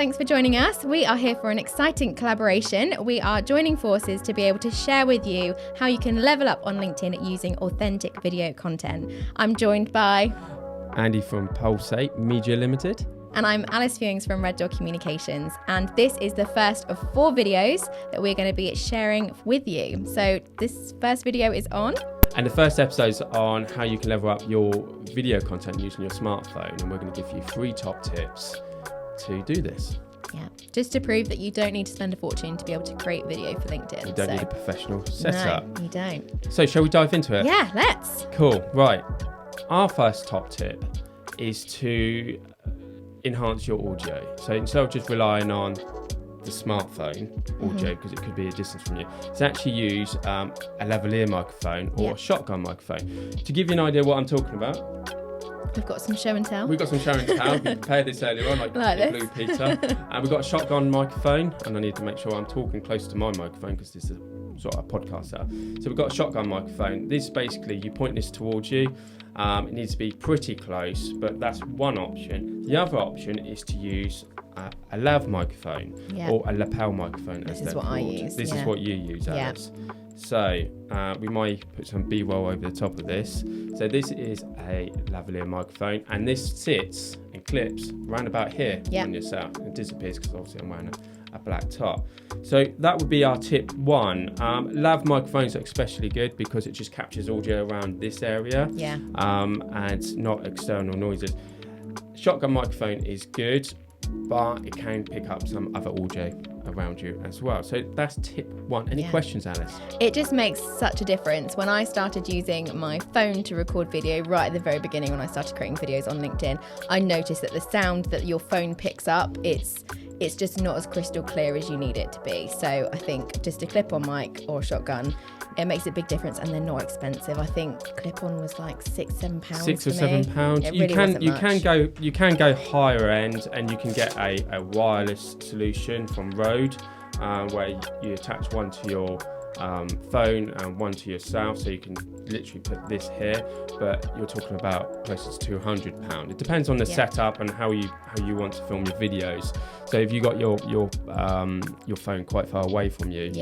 thanks for joining us. We are here for an exciting collaboration. We are joining forces to be able to share with you how you can level up on LinkedIn using authentic video content. I'm joined by Andy from Pulsate Media Limited. And I'm Alice Fewings from Red Dog Communications. And this is the first of 4 videos that we're going to be sharing with you. So this first video is on. And the first episode is on how you can level up your video content using your smartphone. And we're going to give you 3 top tips to do this. Yeah, just to prove that you don't need to spend a fortune to be able to create video for LinkedIn. You don't need a professional setup. No, you don't. So shall we dive into it? Yeah, let's. Cool, right. Our first top tip is to enhance your audio. So instead of just relying on the smartphone audio, because it could be a distance from you, it's actually use a lavalier microphone or a shotgun microphone. To give you an idea what I'm talking about, we've got some show and tell. We've got some show and tell. We prepared this earlier on, like Blue Peter. And we've got a shotgun microphone, and I need to make sure I'm talking close to my microphone because this is sort of a podcast setup. So we've got a shotgun microphone. This basically, you point this towards you. It needs to be pretty close, but that's one option. The other option is to use a lav microphone or a lapel microphone. This is what I use. This is what you use, Alice. So we might put some B-roll over the top of this. So this is a lavalier microphone, and this sits and clips around about here on yourself. It disappears because obviously I'm wearing a black top. So that would be our tip 1. Lav microphones are especially good because it just captures audio around this area and not external noises. Shotgun microphone is good, but it can pick up some other audio around you as well. So that's tip 1. Any questions, Alice? It just makes such a difference. When I started using my phone to record video right at the very beginning, when I started creating videos on LinkedIn, I noticed that the sound that your phone picks up, it's just not as crystal clear as you need it to be. So I think just a clip-on mic or a shotgun, it makes a big difference, and they're not expensive. I think clip-on was like £6-7. £6 or £7. You can go higher end, and you can get a wireless solution from Rode, where you attach one to your phone and one to yourself, so you can literally put this here, but you're talking about closer to £200. It depends on the setup and how you want to film your videos. So if you got your phone quite far away from you,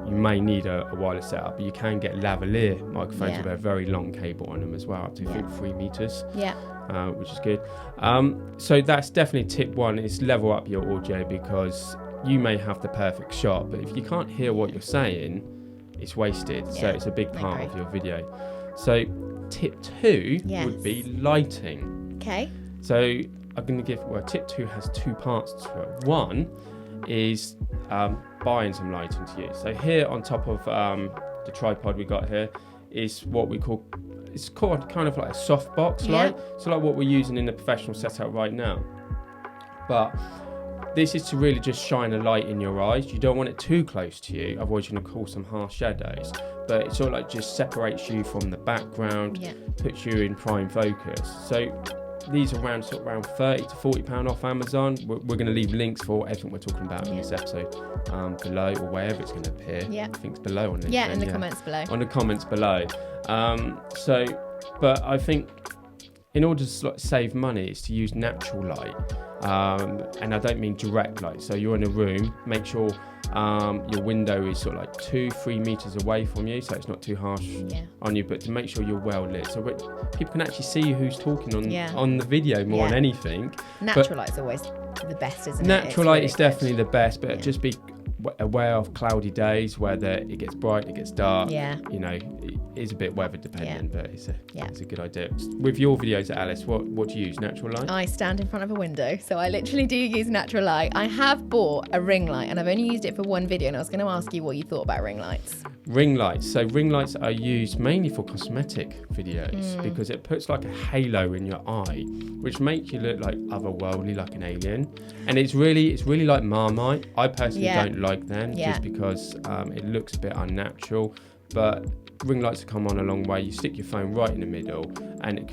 you may need a wireless setup, but you can get lavalier microphones with a very long cable on them as well, up to 3 meters. Which is good. So that's definitely tip 1, is level up your audio, because you may have the perfect shot, but if you can't hear what you're saying, it's wasted. So it's a big part of your video. So tip 2 would be lighting. Okay. So I'm going to give, tip 2 has 2 parts to it. 1 is buying some lighting to use. So here on top of the tripod we got here is what we call, it's called kind of like a softbox light. So like what we're using in the professional setup right now. But this is to really just shine a light in your eyes. You don't want it too close to you, otherwise you're going to cause some harsh shadows. But it sort of like just separates you from the background, puts you in prime focus. So these are around £30 to £40 off Amazon. We're going to leave links for everything we're talking about in this episode below, or wherever it's going to appear. I think it's below on LinkedIn. In the comments below. On the comments below. But I think in order to save money, it's to use natural light. And I don't mean direct light. So you're in a room, make sure your window is sort of like 2-3 meters away from you, so it's not too harsh on you, but to make sure you're well lit, so people can actually see who's talking on the video more than anything. Natural light is always the best, isn't it? Natural light is definitely the best, but just be aware of cloudy days, whether it gets bright, it gets dark. You know, it is a bit weather dependent, but it's a good idea. With your videos, Alice, what do you use? Natural light? I stand in front of a window, so I literally do use natural light. I have bought a ring light, and I've only used it for one video, and I was going to ask you what you thought about ring lights. Ring lights. So ring lights are used mainly for cosmetic videos because it puts like a halo in your eye, which makes you look like otherworldly, like an alien. And it's really like Marmite. I personally don't like them just because it looks a bit unnatural. But ring lights have come on a long way. You stick your phone right in the middle, and it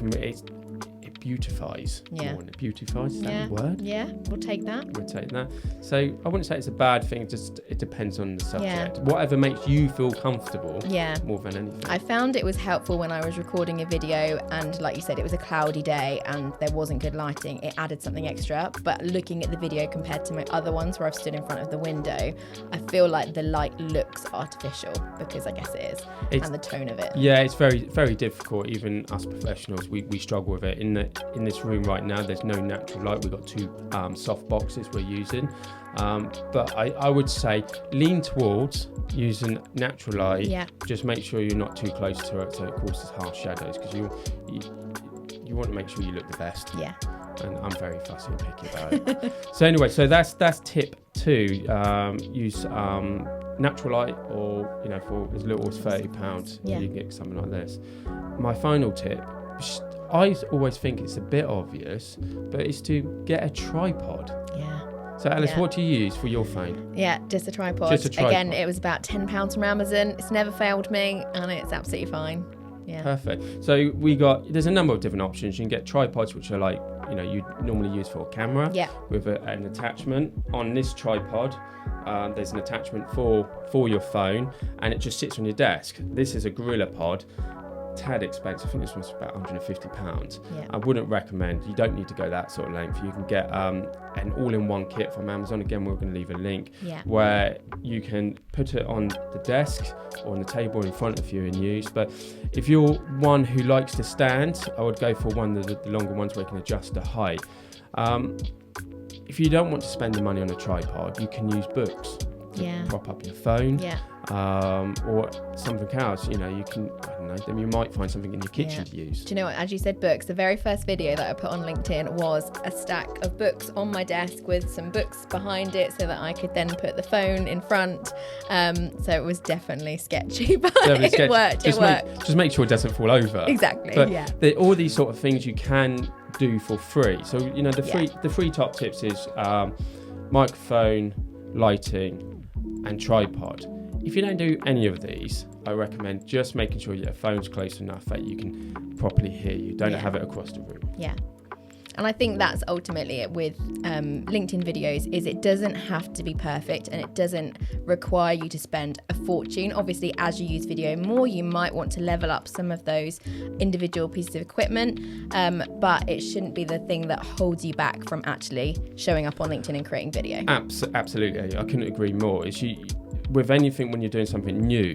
beautifies. Yeah. Beautifies, is that a word? Yeah, we'll take that. We'll take that. So I wouldn't say it's a bad thing, just it depends on the subject. Whatever makes you feel comfortable more than anything. I found it was helpful when I was recording a video and, like you said, it was a cloudy day and there wasn't good lighting. It added something extra. But looking at the video compared to my other ones where I've stood in front of the window, I feel like the light looks artificial, because I guess it is, and the tone of it. Yeah, it's very, very difficult. Even us professionals, we struggle with it. In this room right now, there's no natural light. We've got two soft boxes we're using. But I would say lean towards using natural light. Yeah. Just make sure you're not too close to it so it causes harsh shadows, because you want to make sure you look the best. Yeah. And I'm very fussy and picky about it. So anyway, so that's tip 2. Use natural light, or for as little as £30, you can get something like this. My final tip, I always think it's a bit obvious, but it's to get a tripod. Yeah. So Alice, what do you use for your phone? Yeah, just a tripod. Just a tripod. Again, it was about £10 from Amazon. It's never failed me, and it's absolutely fine. Yeah. Perfect. So there's a number of different options. You can get tripods, which are like, you normally use for a camera. Yeah. With an attachment. On this tripod, there's an attachment for your phone, and it just sits on your desk. This is a Gorilla Pod. Tad expensive. I think this was about £150. Yeah. I wouldn't recommend. You don't need to go that sort of length. You can get an all-in-one kit from Amazon. Again, we're going to leave a link where you can put it on the desk or on the table in front of you and use. But if you're one who likes to stand, I would go for one of the longer ones where you can adjust the height. If you don't want to spend the money on a tripod, you can use books to prop up your phone. Yeah. Or something else, you can, I don't know, then you might find something in your kitchen to use. Do you know what, as you said, books, the very first video that I put on LinkedIn was a stack of books on my desk with some books behind it so that I could then put the phone in front. So it was definitely sketchy, but it worked. Just make sure it doesn't fall over. Exactly, but all these sort of things you can do for free. So, the free top tips is microphone, lighting, and tripod. If you don't do any of these, I recommend just making sure your phone's close enough that you can properly hear you. Don't have it across the room. Yeah. And I think that's ultimately it with LinkedIn videos, is it doesn't have to be perfect, and it doesn't require you to spend a fortune. Obviously, as you use video more, you might want to level up some of those individual pieces of equipment, but it shouldn't be the thing that holds you back from actually showing up on LinkedIn and creating video. Absolutely. I couldn't agree more. With anything, when you're doing something new,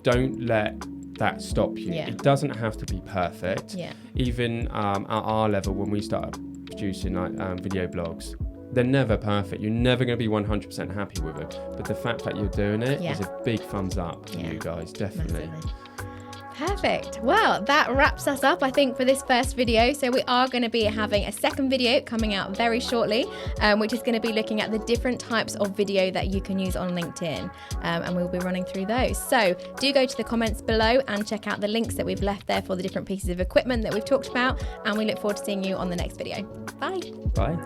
don't let that stop you. It doesn't have to be perfect. Even at our level, when we start producing video blogs, they're never perfect. You're never going to be 100% happy with it, but the fact that you're doing it is a big thumbs up to you guys, definitely. Massively. Perfect. Well, that wraps us up, I think, for this first video. So we are going to be having a second video coming out very shortly, which is going to be looking at the different types of video that you can use on LinkedIn, and we'll be running through those. So do go to the comments below and check out the links that we've left there for the different pieces of equipment that we've talked about, and we look forward to seeing you on the next video. Bye. Bye.